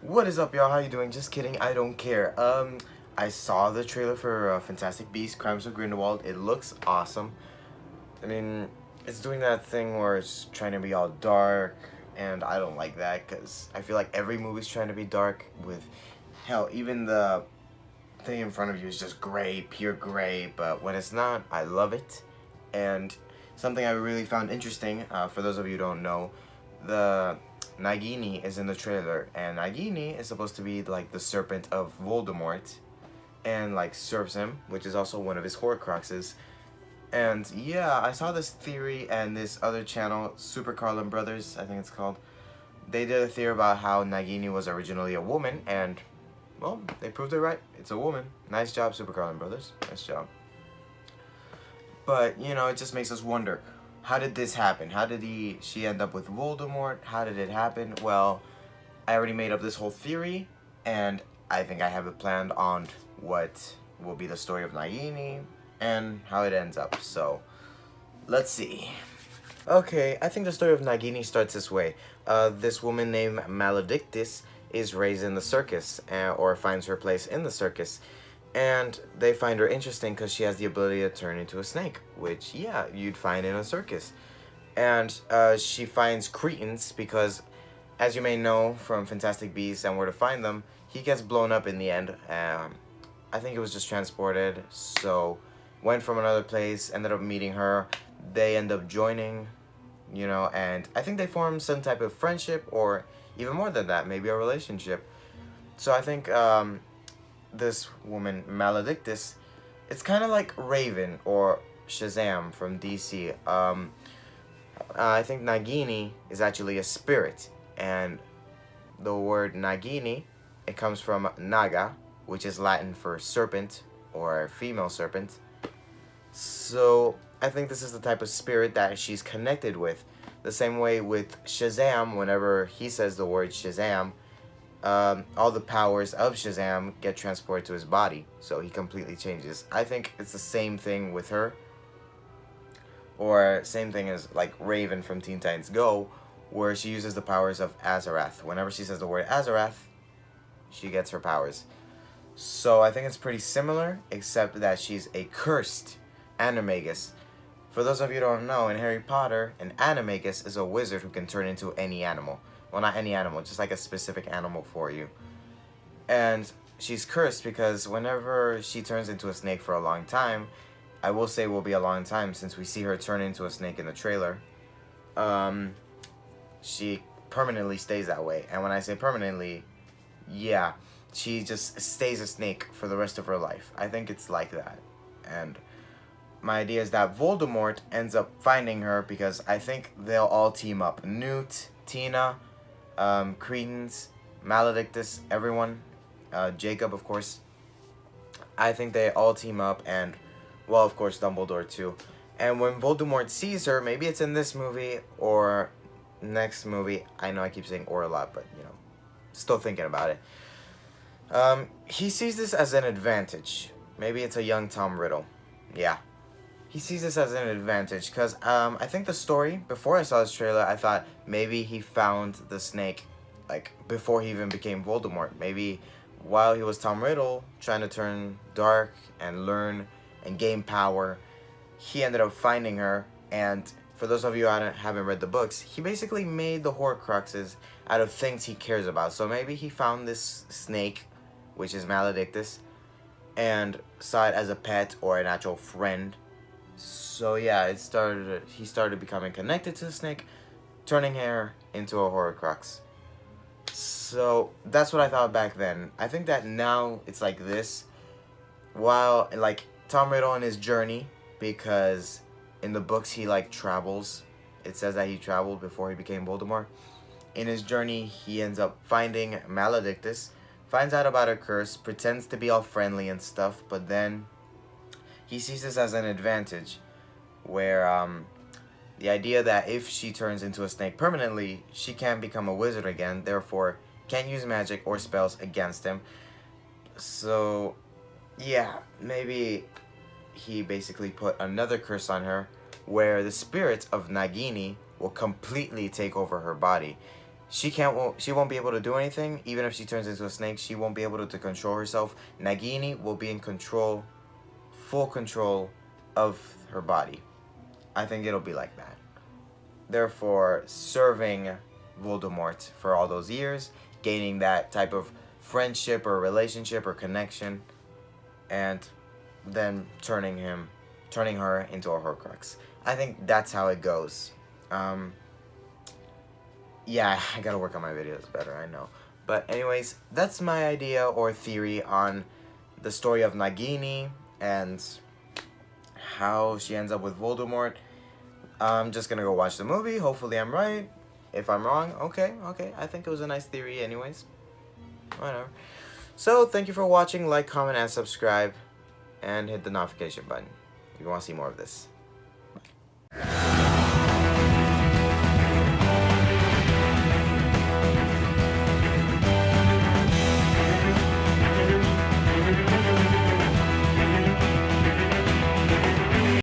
What is up, y'all? How you doing? Just kidding. I don't care. I saw the trailer for Fantastic Beasts: Crimes of Grindelwald. It looks awesome. I mean, it's doing that thing where it's trying to be all dark, and I don't like that because I feel like every movie's trying to be dark. With hell, even the thing in front of you is just gray, pure gray. But when it's not, I love it. And something I really found interesting, for those of you who don't know, the Nagini is in the trailer, and Nagini is supposed to be like the serpent of Voldemort, and like serves him, which is also one of his Horcruxes. And yeah, I saw this theory and this other channel, Super Carlin Brothers, I think it's called. They did a theory about how Nagini was originally a woman, and well, they proved it right. It's a woman. Nice job, Super Carlin Brothers. Nice job. But you know, it just makes us wonder, how did this happen? How did she end up with Voldemort? How did it happen? Well, I already made up this whole theory, and I think I have it planned on what will be the story of Nagini and how it ends up. So, let's see. Okay, I think the story of Nagini starts this way. This woman named Maledictus is raised in the circus, or finds her place in the circus. And they find her interesting because she has the ability to turn into a snake, which, yeah, you'd find in a circus. And she finds Cretans because, as you may know from Fantastic Beasts and Where to Find Them, he gets blown up in the end. I think it was just transported, so went from another place, ended up meeting her. They end up joining, you know, and I think they form some type of friendship, or even more than that, maybe a relationship. So I think this woman, Maledictus, it's kind of like Raven or Shazam from DC. I think Nagini is actually a spirit, and the word Nagini, it comes from Naga, which is Latin for serpent or female serpent. So I think this is the type of spirit that she's connected with. The same way with Shazam, whenever he says the word Shazam, all the powers of Shazam get transported to his body, so he completely changes. I think it's the same thing with her, or same thing as like Raven from Teen Titans Go, where she uses the powers of Azarath. Whenever she says the word Azarath, she gets her powers. So I think it's pretty similar, except that she's a cursed animagus. For those of you who don't know, in Harry Potter, an animagus is a wizard who can turn into any animal. Well, not any animal, just like a specific animal for you. And she's cursed because whenever she turns into a snake for a long time, I will say it will be a long time since we see her turn into a snake in the trailer, she permanently stays that way. And when I say permanently, yeah, she just stays a snake for the rest of her life. I think it's like that. And my idea is that Voldemort ends up finding her because I think they'll all team up. Newt, Tina, Cretans, Maledictus, everyone, Jacob, of course. I think they all team up, and, well, of course, Dumbledore, too. And when Voldemort sees her, maybe it's in this movie or next movie. I know I keep saying or a lot, but, you know, still thinking about it. He sees this as an advantage. Maybe it's a young Tom Riddle. Yeah. He sees this as an advantage because I think the story, before I saw this trailer, I thought maybe he found the snake like before he even became Voldemort. Maybe while he was Tom Riddle trying to turn dark and learn and gain power, he ended up finding her. And for those of you who haven't read the books, he basically made the Horcruxes out of things he cares about. So maybe he found this snake, which is Maledictus, and saw it as a pet or an actual friend. So yeah, he started becoming connected to the snake, turning her into a Horcrux. So that's what I thought back then. I think that now it's like this. While like Tom Riddle in his journey, because in the books he like travels. It says that he traveled before he became Voldemort. In his journey, he ends up finding Maledictus, finds out about her curse, pretends to be all friendly and stuff, but then he sees this as an advantage, where the idea that if she turns into a snake permanently, she can't become a wizard again, therefore can't use magic or spells against him. So, yeah, maybe he basically put another curse on her, where the spirit of Nagini will completely take over her body. She won't be able to do anything. Even if she turns into a snake, she won't be able to control herself. Nagini will be in control, full control of her body. I think it'll be like that. Therefore, serving Voldemort for all those years, gaining that type of friendship or relationship or connection, and then turning her into a Horcrux. I think that's how it goes. Yeah, I gotta work on my videos better, I know. But anyways, that's my idea or theory on the story of Nagini and how she ends up with Voldemort. I'm just gonna go watch the movie. Hopefully I'm right. If I'm wrong, okay. I think it was a nice theory anyways. Whatever. So, thank you for watching. Like, comment, and subscribe. And hit the notification button if you want to see more of this.